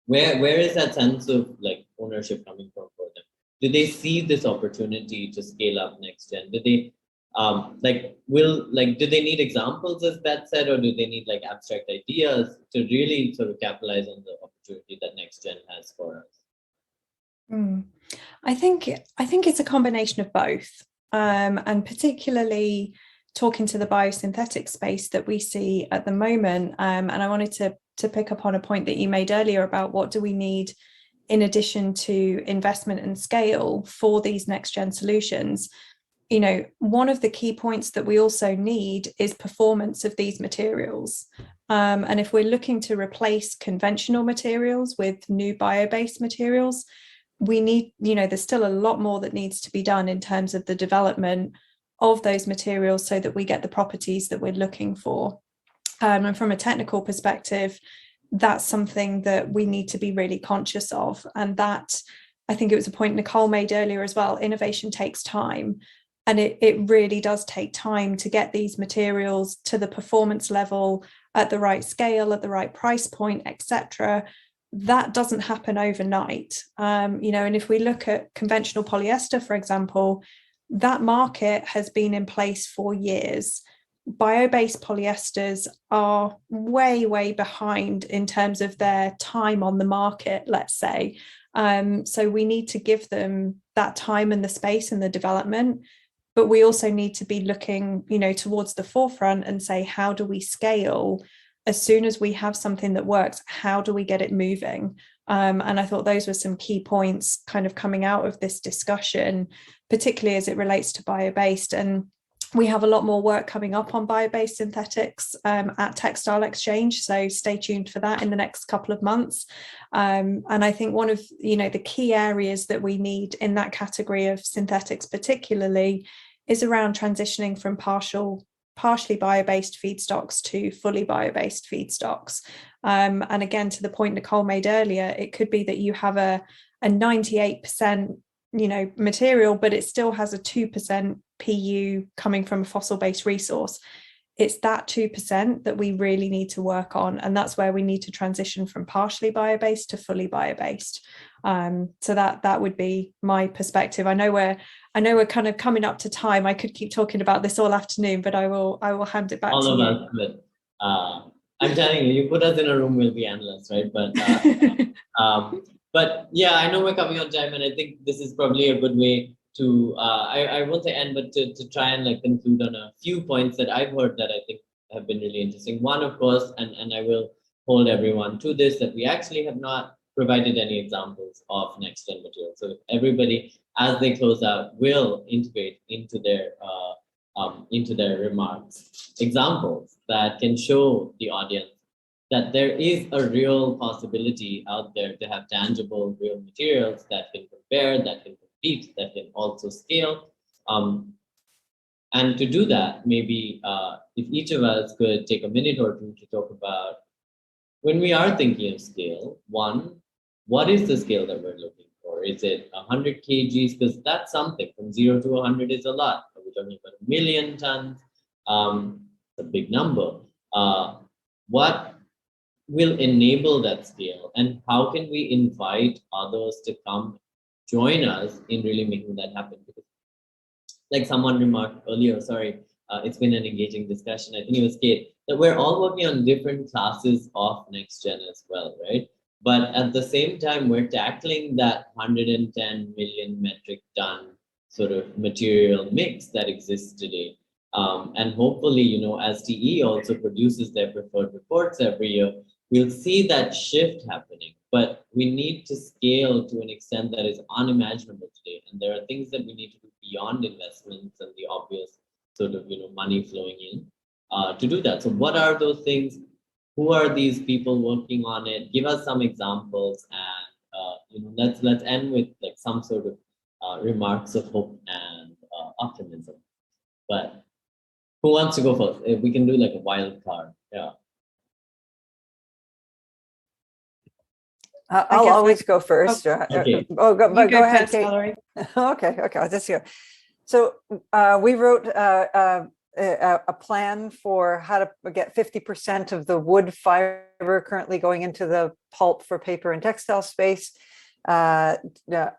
where is that sense of like ownership coming from for them? Do they see this opportunity to scale up next gen? Do they do they need examples, as Beth said, or do they need like abstract ideas to really sort of capitalize on the opportunity that next gen has for us? I think it's a combination of both, and particularly talking to the biosynthetic space that we see at the moment. And I wanted to pick up on a point that you made earlier about what do we need in addition to investment and scale for these next gen solutions. One of the key points that we also need is performance of these materials. And if we're looking to replace conventional materials with new bio-based materials, we need, there's still a lot more that needs to be done in terms of the development of those materials so that we get the properties that we're looking for. And from a technical perspective, that's something that we need to be really conscious of. And that, I think it was a point Nicole made earlier as well, innovation takes time. And it really does take time to get these materials to the performance level at the right scale, at the right price point, etc. That doesn't happen overnight. And if we look at conventional polyester, for example, that market has been in place for years. Bio-based polyesters are way, way behind in terms of their time on the market, let's say. So we need to give them that time and the space and the development. But we also need to be looking, towards the forefront and say, how do we scale? As soon as we have something that works, how do we get it moving? And I thought those were some key points kind of coming out of this discussion, particularly as it relates to bio-based. And we have a lot more work coming up on bio-based synthetics at Textile Exchange. So stay tuned for that in the next couple of months. And I think one of, the key areas that we need in that category of synthetics particularly is around transitioning from partially bio-based feedstocks to fully bio-based feedstocks. And again, to the point Nicole made earlier, it could be that you have a 98% material, but it still has a 2% PU coming from a fossil-based resource. It's that 2% that we really need to work on, and that's where we need to transition from partially bio-based to fully bio-based. So that would be my perspective. I know we're kind of coming up to time. I could keep talking about this all afternoon, but I will hand it back to you. All of us, I'm telling you put us in a room, we'll be endless, right? But yeah, I know we're coming on time, and I think this is probably a good way to I won't say end, but to try and like conclude on a few points that I've heard that I think have been really interesting. One, of course, and I will hold everyone to this, that we actually have not provided any examples of next gen materials. So if everybody, as they close out, will integrate into their remarks examples that can show the audience that there is a real possibility out there to have tangible, real materials that can compare, that can compete, that can also scale. And to do that, maybe if each of us could take a minute or two to talk about, when we are thinking of scale, one, what is the scale that we're looking for? Is it 100 kgs? Because that's something. From 0 to 100 is a lot. Are we talking about 1 million tons? It's a big number. What will enable that scale, and how can we invite others to come join us in really making that happen? Because like someone remarked earlier, it's been an engaging discussion. I think it was Kate, that we're all working on different classes of next gen as well, right? But at the same time, we're tackling that 110 million metric ton sort of material mix that exists today. And hopefully, as TE also produces their preferred reports every year, we'll see that shift happening. But we need to scale to an extent that is unimaginable today. And there are things that we need to do beyond investments and the obvious sort of, money flowing in to do that. So what are those things? Who are these people working on it? Give us some examples, and let's end with like some sort of remarks of hope and optimism. But Who wants to go first? We can do like a wild card. Yeah. I'll always go first. Okay. Go You go ahead, first, Kate. Valerie. Okay, I'll just go. So we wrote a plan for how to get 50% of the wood fiber currently going into the pulp for paper and textile space out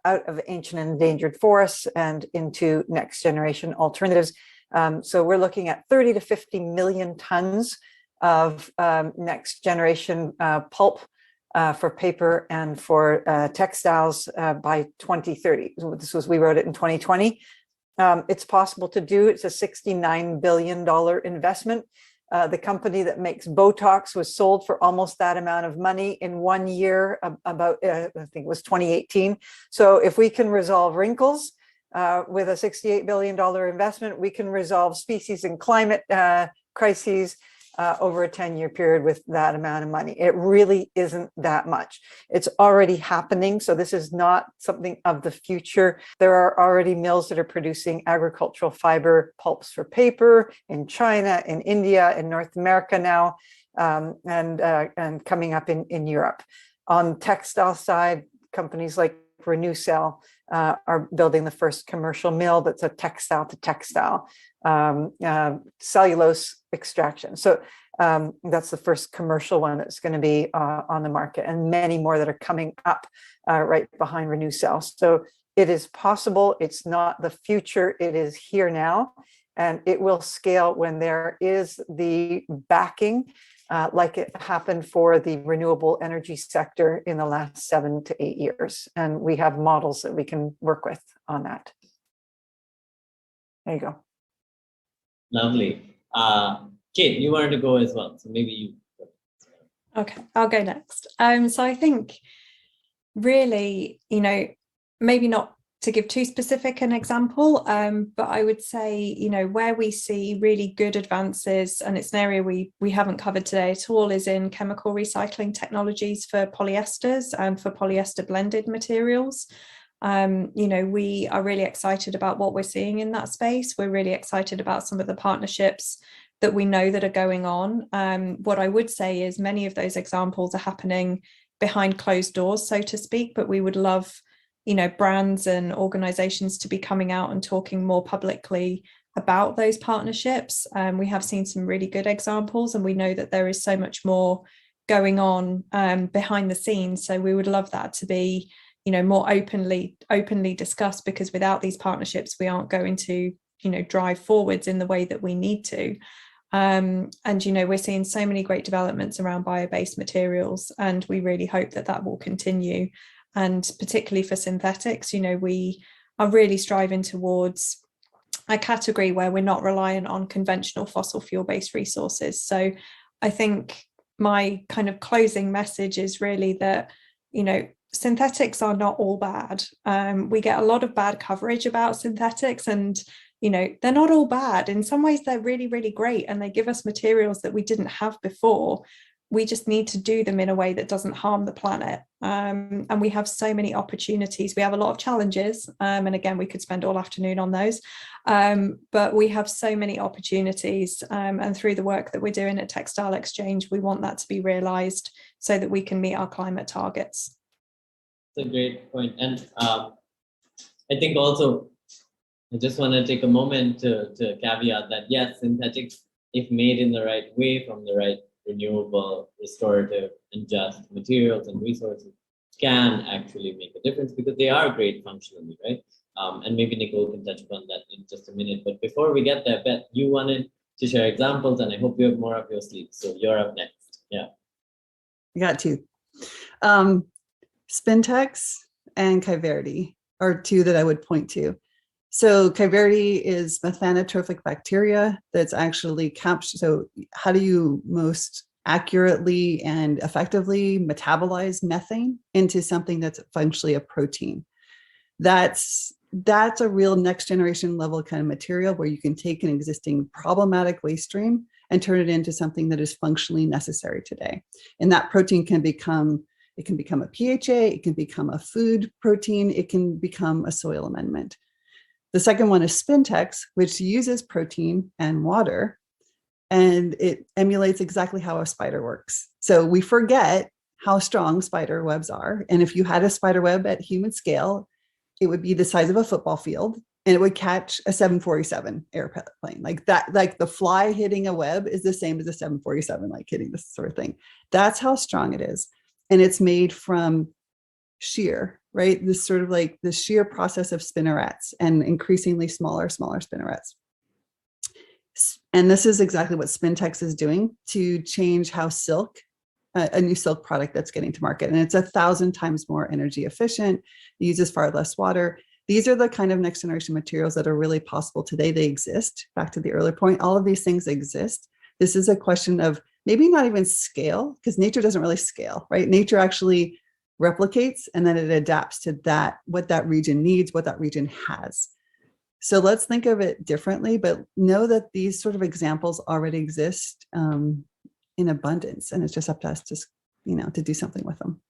of ancient and endangered forests and into next generation alternatives. So we're looking at 30 to 50 million tons of next generation pulp for paper and for textiles by 2030. We wrote it in 2020. It's possible to do. It's a $69 billion investment. The company that makes Botox was sold for almost that amount of money in 1 year, about, I think it was 2018. So if we can resolve wrinkles with a $68 billion investment, we can resolve species and climate crises over a 10-year period with that amount of money. It really isn't that much. It's already happening. So this is not something of the future. There are already mills that are producing agricultural fiber pulps for paper in China, in India, in North America now, and coming up in Europe. On textile side, companies like RenewCell are building the first commercial mill that's a textile to textile cellulose extraction. So that's the first commercial one that's going to be on the market, and many more that are coming up right behind RenewCell. So it is possible. It's not the future. It is here now, and it will scale when there is the backing, like it happened for the renewable energy sector in the last 7 to 8 years. And we have models that we can work with on that. There you go. Lovely. Kate, you wanted to go as well, so maybe you. Okay, I'll go next. So I think really, maybe not to give too specific an example, but I would say, where we see really good advances, and it's an area we haven't covered today at all, is in chemical recycling technologies for polyesters and for polyester blended materials. We are really excited about what we're seeing in that space. We're really excited about some of the partnerships that we know that are going on. What I would say is many of those examples are happening behind closed doors, so to speak, but we would love, brands and organizations to be coming out and talking more publicly about those partnerships. We have seen some really good examples, and we know that there is so much more going on behind the scenes. So we would love that to be, more openly discussed, because without these partnerships, we aren't going to, drive forwards in the way that we need to. And, we're seeing so many great developments around bio-based materials, and we really hope that that will continue. And particularly for synthetics, we are really striving towards a category where we're not reliant on conventional fossil fuel-based resources. So I think my kind of closing message is really that, synthetics are not all bad. We get a lot of bad coverage about synthetics, and they're not all bad. In some ways, they're really, really great, and they give us materials that we didn't have before. We just need to do them in a way that doesn't harm the planet. And we have so many opportunities. We have a lot of challenges. And again, we could spend all afternoon on those. But we have so many opportunities. And through the work that we're doing at Textile Exchange, we want that to be realized so that we can meet our climate targets. That's a great point. And I think also, I just want to take a moment to caveat that, yes, synthetics, if made in the right way from the right renewable, restorative, and just materials and resources, can actually make a difference, because they are great functionally, right? And maybe Nicole can touch upon that in just a minute. But before we get there, Beth, you wanted to share examples, and I hope you have more up your sleeve. So you're up next. Yeah. I got two. Spintex and Kyverity are two that I would point to. So Kyverity is methanotrophic bacteria that's actually captured. So how do you most accurately and effectively metabolize methane into something that's functionally a protein? That's a real next generation level kind of material where you can take an existing problematic waste stream and turn it into something that is functionally necessary today. And that protein can become a PHA, it can become a food protein, it can become a soil amendment. The second one is Spintex, which uses protein and water, and it emulates exactly how a spider works. So we forget how strong spider webs are. And if you had a spider web at human scale, it would be the size of a football field, and it would catch a 747 airplane. Like that, like the fly hitting a web is the same as a 747, like hitting this sort of thing. That's how strong it is. And it's made from shear, right? This sort of like the shear process of spinnerets and increasingly smaller spinnerets. And this is exactly what Spintex is doing to change how silk, a new silk product that's getting to market. And it's 1,000 times more energy efficient, it uses far less water. These are the kind of next generation materials that are really possible today. They exist. Back to the earlier point, all of these things exist. This is a question of maybe not even scale, because nature doesn't really scale, right? Nature actually replicates and then it adapts to that, what that region needs, what that region has. So let's think of it differently, but know that these sort of examples already exist in abundance, and it's just up to us to, to do something with them.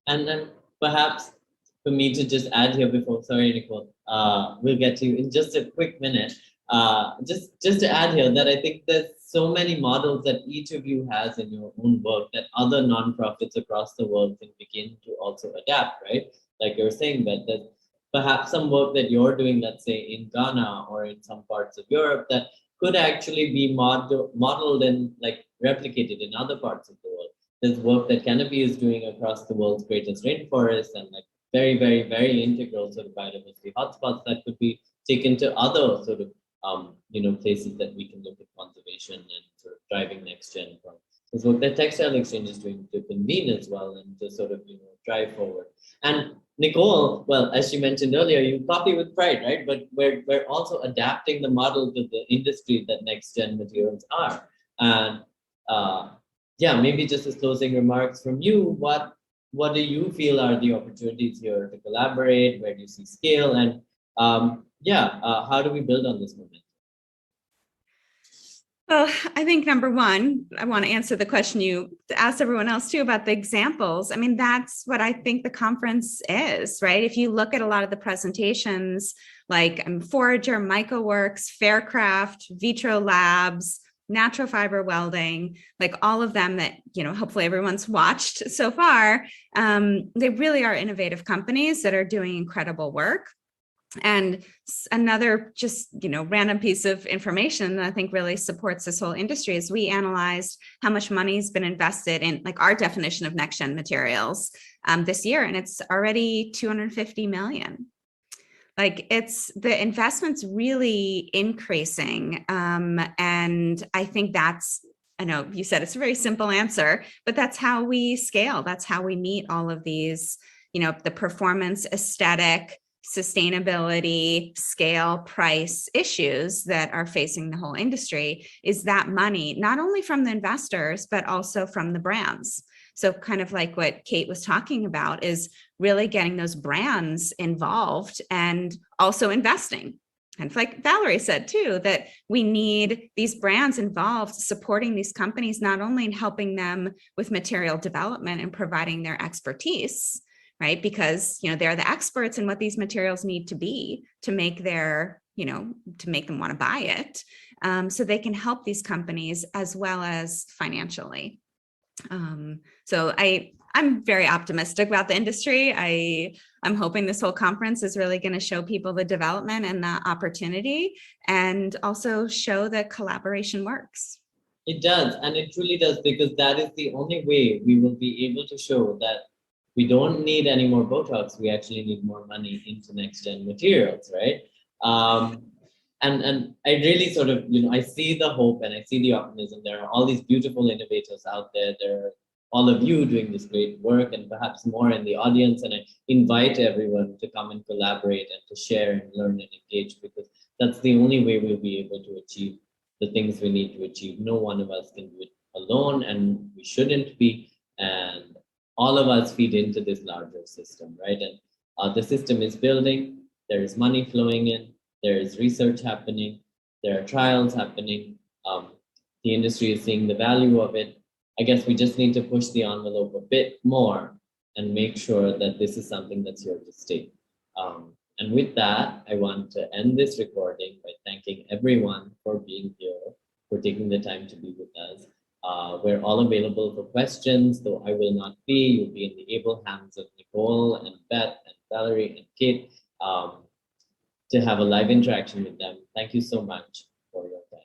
And then perhaps for me to just add here before, sorry, Nicole, we'll get to you in just a quick minute. Just to add here that I think there's so many models that each of you has in your own work that other nonprofits across the world can begin to also adapt, right? Like you're saying, Beth, that perhaps some work that you're doing, let's say in Ghana or in some parts of Europe, that could actually be modeled and like replicated in other parts of the world. There's work that Canopy is doing across the world's greatest rainforests and like very, very, very integral sort of biodiversity hotspots that could be taken to other sort of places that we can look at conservation and sort of driving next gen from. There's work that Textile Exchange is doing to convene as well and to sort of drive forward. And Nicole, well, as she mentioned earlier, you copy with pride, right? But we're also adapting the model to the industry that next gen materials are. And maybe just as closing remarks from you, what do you feel are the opportunities here to collaborate? Where do you see scale? And how do we build on this momentum? Well, I think number one, I want to answer the question you asked everyone else too about the examples. I mean, that's what I think the conference is, right? If you look at a lot of the presentations, like Forager, MycoWorks, Faircraft, Vitro Labs, Natural Fiber Welding, like all of them that, hopefully everyone's watched so far, they really are innovative companies that are doing incredible work. And another just, random piece of information that I think really supports this whole industry is we analyzed how much money's been invested in like our definition of next gen materials this year, and it's already 250 million. Like the investment's really increasing. And I think I know you said it's a very simple answer, but that's how we scale. That's how we meet all of these, the performance, aesthetic, sustainability, scale, price issues that are facing the whole industry, is that money, not only from the investors, but also from the brands. So kind of like what Kate was talking about is really getting those brands involved and also investing. And like Valerie said too, that we need these brands involved, supporting these companies, not only in helping them with material development and providing their expertise, right? Because, they're the experts in what these materials need to be to make to make them want to buy it. So they can help these companies as well as financially. So I'm very optimistic about the industry. I'm hoping this whole conference is really going to show people the development and the opportunity, and also show that collaboration works. It does, and it truly does, because that is the only way we will be able to show that we don't need any more Botox. We actually need more money into next gen materials, right? And I really sort of, I see the hope and I see the optimism. There are all these beautiful innovators out there. There are all of you doing this great work, and perhaps more in the audience. And I invite everyone to come and collaborate and to share and learn and engage, because that's the only way we'll be able to achieve the things we need to achieve. No one of us can do it alone, and we shouldn't be. And all of us feed into this larger system, right? And the system is building, there is money flowing in, there is research happening, there are trials happening, the industry is seeing the value of it. I guess we just need to push the envelope a bit more and make sure that this is something that's here to stay. And with that, I want to end this recording by thanking everyone for being here, for taking the time to be with us. We're all available for questions, though I will not be. You'll be in the able hands of Nicole and Beth and Valerie and Kate to have a live interaction with them. Thank you so much for your time.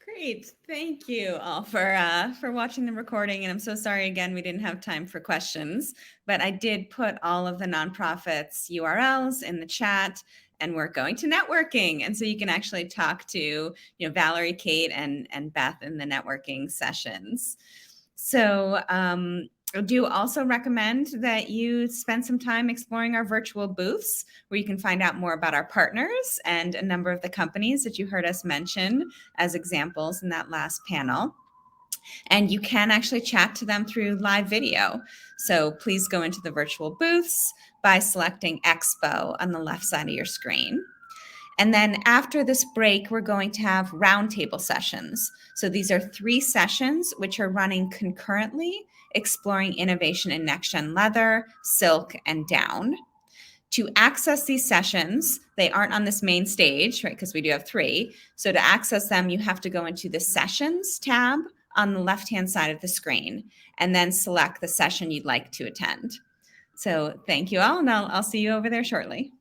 Great. Thank you all for watching the recording. And I'm so sorry again, we didn't have time for questions, but I did put all of the nonprofits URLs in the chat, and we're going to networking. And so you can actually talk to, Valerie, Kate, and Beth in the networking sessions. So I do also recommend that you spend some time exploring our virtual booths, where you can find out more about our partners and a number of the companies that you heard us mention as examples in that last panel. And you can actually chat to them through live video. So please go into the virtual booths by selecting Expo on the left side of your screen. And then after this break, we're going to have roundtable sessions. So these are 3 sessions which are running concurrently, exploring innovation in next-gen leather, silk, and down. To access these sessions, they aren't on this main stage, right? Because we do have 3. So to access them, you have to go into the Sessions tab on the left-hand side of the screen, and then select the session you'd like to attend. So thank you all, and I'll see you over there shortly.